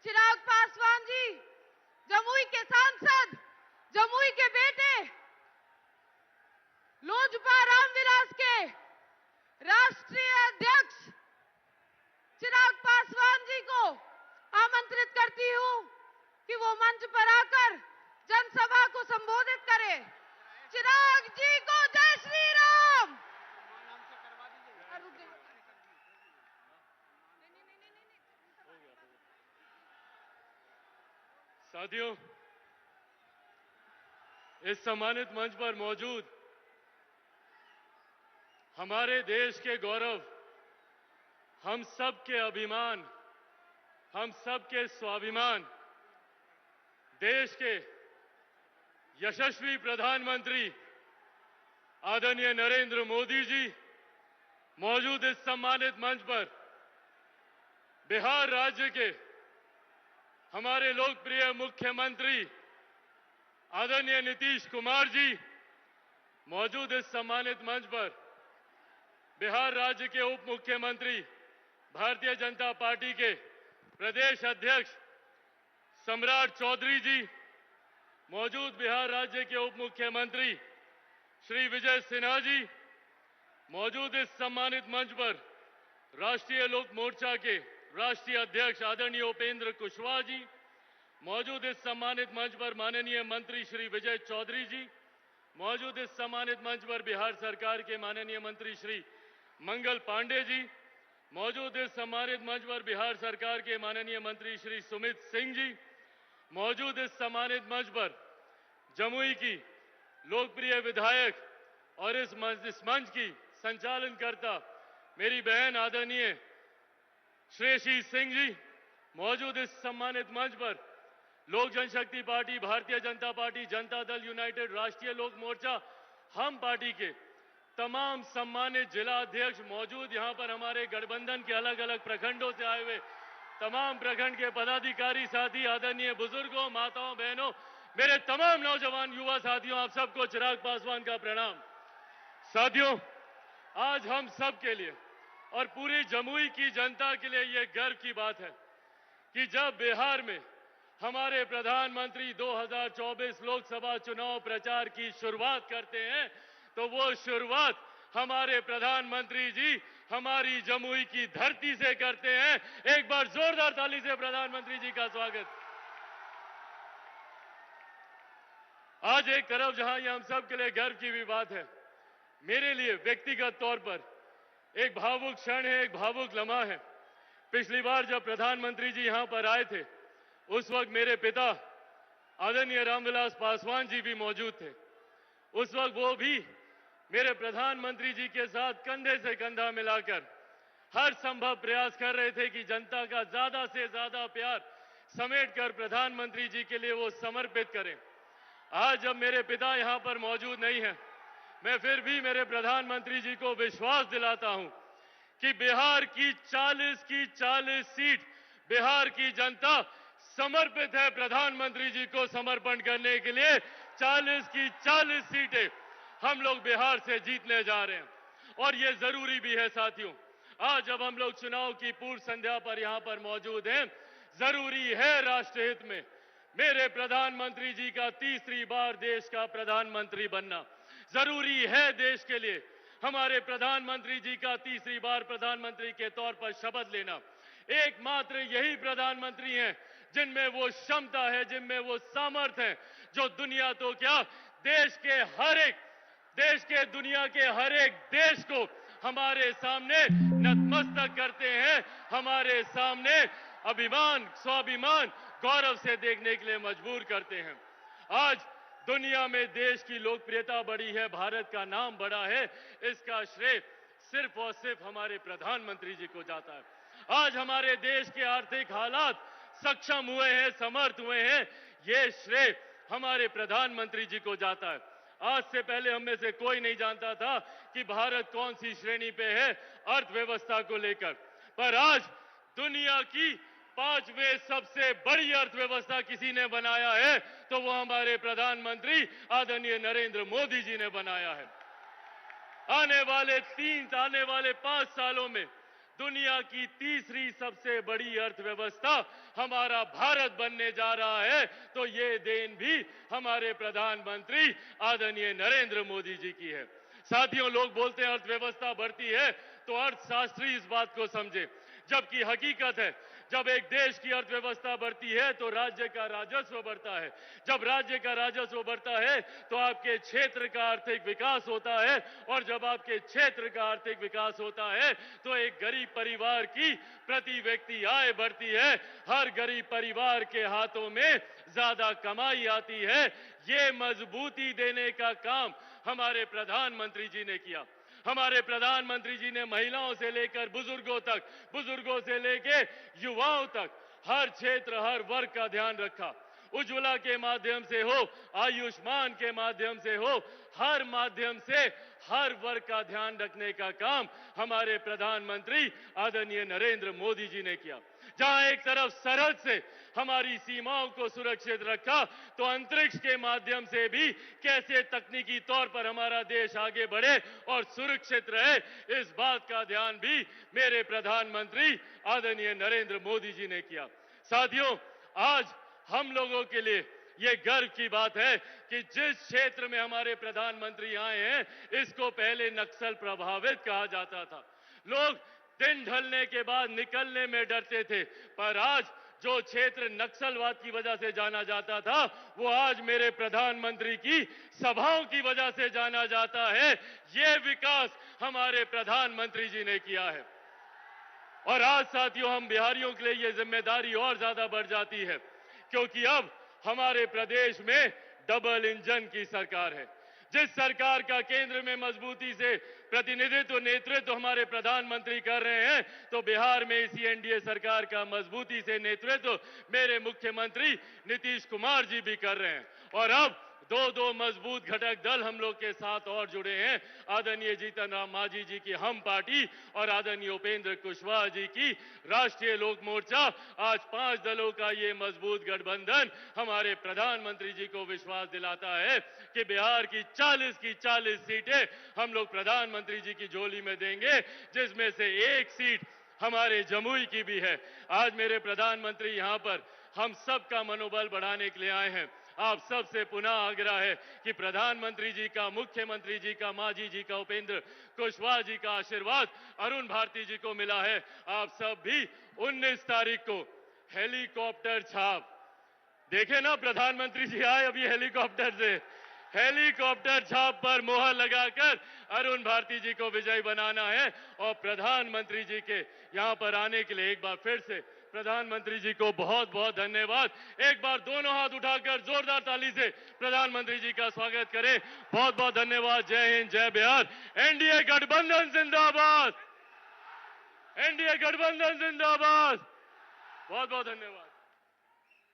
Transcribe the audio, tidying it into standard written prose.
चिराग पासवान जी, जमुई के सांसद, जमुई के बेटे, लोजपा रामविलास के राष्ट्रीय अध्यक्ष चिराग पासवान जी को आमंत्रित करती हूं कि वो मंच पर आकर जनसभा को संबोधित करें। चिराग जी को जय श्री राम। साथियों, इस सम्मानित मंच पर मौजूद हमारे देश के गौरव, हम सब के अभिमान, हम सब के स्वाभिमान, देश के यशस्वी प्रधानमंत्री आदरणीय नरेंद्र मोदी जी मौजूद इस सम्मानित मंच पर बिहार राज्य के हमारे लोकप्रिय मुख्यमंत्री आदरणीय नीतीश कुमार जी मौजूद इस सम्मानित मंच पर बिहार राज्य के उप मुख्यमंत्री भारतीय जनता पार्टी के प्रदेश अध्यक्ष सम्राट चौधरी जी मौजूद बिहार राज्य के उप मुख्यमंत्री श्री विजय सिन्हा जी मौजूद इस सम्मानित मंच पर राष्ट्रीय लोक मोर्चा के राष्ट्रीय अध्यक्ष आदरणीय उपेंद्र कुशवाहा जी मौजूद इस सम्मानित मंच पर माननीय मंत्री श्री विजय चौधरी जी मौजूद इस सम्मानित मंच पर बिहार सरकार के माननीय मंत्री श्री मंगल पांडे जी मौजूद इस सम्मानित मंच पर बिहार सरकार के माननीय मंत्री श्री सुमित सिंह जी मौजूद इस सम्मानित मंच पर जमुई की लोकप्रिय विधायक और इस मंच की संचालनकर्ता मेरी बहन आदरणीय श्रेयसी सिंह जी मौजूद इस सम्मानित मंच पर लोक जनशक्ति party, Bharatiya Janata party, Janata Dal United, राष्ट्रीय लोक मोर्चा, हम पार्टी के तमाम सम्मानित जिला अध्यक्ष मौजूद, यहां पर हमारे गठबंधन के अलग अलग प्रखंडों से आए हुए तमाम प्रखंड के पदाधिकारी साथी, आदरणीय बुजुर्गों, माताओं, बहनों, मेरे तमाम नौजवान युवा साथियों, आप सबको चिराग पासवान का प्रणाम। साथियों, आज हम सब के लिए और पूरी जमुई की जनता के लिए यह गर्व की बात है कि जब बिहार में हमारे प्रधानमंत्री 2024 लोकसभा चुनाव प्रचार की शुरुआत करते हैं तो वो शुरुआत हमारे प्रधानमंत्री जी हमारी जमुई की धरती से करते हैं। एक बार जोरदार ताली से प्रधानमंत्री जी का स्वागत। आज एक तरफ जहां ये हम सब के लिए गर्व की भी बात है, मेरे लिए व्यक्तिगत तौर पर एक भावुक क्षण है, एक भावुक लम्हा है। पिछली बार जब प्रधानमंत्री जी यहां पर आए थे उस वक्त मेरे पिता आदरणीय रामविलास पासवान जी भी मौजूद थे। उस वक्त वो भी मेरे प्रधानमंत्री जी के साथ कंधे से कंधा मिलाकर हर संभव प्रयास कर रहे थे कि जनता का ज्यादा से ज्यादा प्यार समेटकर प्रधानमंत्री जी के लिए वो समर्पित करें। आज जब मेरे पिता यहां पर मौजूद नहीं है, मैं फिर भी मेरे प्रधानमंत्री जी को विश्वास दिलाता हूं कि बिहार की 40 सीट बिहार की जनता समर्पित है प्रधानमंत्री जी को समर्पण करने के लिए। 40 सीटें हम लोग बिहार से जीतने जा रहे हैं और ये जरूरी भी है। साथियों, आज जब हम लोग चुनाव की पूर्व संध्या पर यहां पर मौजूद हैं, जरूरी है राष्ट्रहित में मेरे प्रधानमंत्री जी का तीसरी बार देश का प्रधानमंत्री बनना। जरूरी है देश के लिए हमारे प्रधानमंत्री जी का तीसरी बार प्रधानमंत्री के तौर पर शपथ लेना। एकमात्र यही प्रधानमंत्री हैं जिनमें वो क्षमता है, जिनमें वो सामर्थ्य है, जो दुनिया तो क्या देश के दुनिया के हर एक देश को हमारे सामने नतमस्तक करते हैं, हमारे सामने अभिमान, स्वाभिमान, गौरव से देखने के लिए मजबूर करते हैं। आज दुनिया में देश की लोकप्रियता बढ़ी है, भारत का नाम बढ़ा है, इसका श्रेय सिर्फ और सिर्फ हमारे प्रधानमंत्री जी को जाता है। आज हमारे देश के आर्थिक हालात सक्षम हुए हैं, समर्थ हुए हैं, ये श्रेय हमारे प्रधानमंत्री जी को जाता है। आज से पहले हम में से कोई नहीं जानता था कि भारत कौन सी श्रेणी पे है अर्थव्यवस्था को लेकर, पर आज दुनिया की 5वें सबसे बड़ी अर्थव्यवस्था किसी ने बनाया है तो वो हमारे प्रधानमंत्री आदरणीय नरेंद्र मोदी जी ने बनाया है। आने वाले 5 सालों में दुनिया की तीसरी सबसे बड़ी अर्थव्यवस्था हमारा भारत बनने जा रहा है, तो ये देन भी हमारे प्रधानमंत्री आदरणीय नरेंद्र मोदी जी की है। साथियों, लोग बोलते हैं अर्थव्यवस्था बढ़ती है, तो अर्थशास्त्री इस बात को समझे, जबकि हकीकत है जब एक देश की अर्थव्यवस्था बढ़ती है तो राज्य का राजस्व बढ़ता है। जब राज्य का राजस्व बढ़ता है तो आपके क्षेत्र का आर्थिक विकास होता है, और जब आपके क्षेत्र का आर्थिक विकास होता है तो एक गरीब परिवार की प्रति व्यक्ति आय बढ़ती है। हर गरीब परिवार के हाथों में ज्यादा कमाई आती है। ये मजबूती देने का काम हमारे प्रधानमंत्री जी ने किया। हमारे प्रधानमंत्री जी ने महिलाओं से लेकर बुजुर्गों तक, बुजुर्गों से लेकर युवाओं तक, हर क्षेत्र हर वर्ग का ध्यान रखा। उज्ज्वला के माध्यम से हो, आयुष्मान के माध्यम से हो, हर माध्यम से हर वर्ग का ध्यान रखने का काम हमारे प्रधानमंत्री आदरणीय नरेंद्र मोदी जी ने किया। जहां एक तरफ सरहद से हमारी सीमाओं को सुरक्षित रखा, तो अंतरिक्ष के माध्यम से भी कैसे तकनीकी तौर पर हमारा देश आगे बढ़े और सुरक्षित रहे, इस बात का ध्यान भी मेरे प्रधानमंत्री आदरणीय नरेंद्र मोदी जी ने किया। साथियों, आज हम लोगों के लिए ये गर्व की बात है कि जिस क्षेत्र में हमारे प्रधानमंत्री आए हैं, इसको पहले नक्सल प्रभावित कहा जाता था। लोग दिन ढलने के बाद निकलने में डरते थे, पर आज जो क्षेत्र नक्सलवाद की वजह से जाना जाता था, वो आज मेरे प्रधानमंत्री की सभाओं की वजह से जाना जाता है। ये विकास हमारे प्रधानमंत्री जी ने किया है। और आज साथियों, हम बिहारियों के लिए ये जिम्मेदारी और ज्यादा बढ़ जाती है, क्योंकि अब हमारे प्रदेश में डबल इंजन की सरकार है। जिस सरकार का केंद्र में मजबूती से प्रतिनिधित्व नेतृत्व हमारे प्रधानमंत्री कर रहे हैं, तो बिहार में इसी एनडीए सरकार का मजबूती से नेतृत्व मेरे मुख्यमंत्री नीतीश कुमार जी भी कर रहे हैं। और अब दो मजबूत घटक दल हम लोग के साथ और जुड़े हैं। आदरणीय जीतन राम मांझी जी की हम पार्टी और आदरणीय उपेंद्र कुशवाहा जी की राष्ट्रीय लोक मोर्चा। आज 5 दलों का ये मजबूत गठबंधन हमारे प्रधानमंत्री जी को विश्वास दिलाता है कि बिहार की 40 सीटें हम लोग प्रधानमंत्री जी की झोली में देंगे, जिसमें से एक सीट हमारे जमुई की भी है। आज मेरे प्रधानमंत्री यहाँ पर हम सबका मनोबल बढ़ाने के लिए आए हैं। आप सबसे पुनः आग्रह है कि प्रधानमंत्री जी का, मुख्यमंत्री जी का, मांझी जी का, उपेंद्र कुशवाहा जी का आशीर्वाद अरुण भारती जी को मिला है। आप सब भी 19 तारीख को हेलीकॉप्टर छाप देखे ना, प्रधानमंत्री जी आए अभी हेलीकॉप्टर से, हेलीकॉप्टर छाप पर मोहर लगाकर अरुण भारती जी को विजयी बनाना है। और प्रधानमंत्री जी के यहां पर आने के लिए एक बार फिर से प्रधानमंत्री जी को बहुत बहुत धन्यवाद। एक बार दोनों हाथ उठाकर जोरदार ताली से प्रधानमंत्री जी का स्वागत करें। बहुत बहुत धन्यवाद। जय हिंद, जय बिहार। एनडीए गठबंधन जिंदाबाद, एनडीए गठबंधन जिंदाबाद। बहुत बहुत धन्यवाद।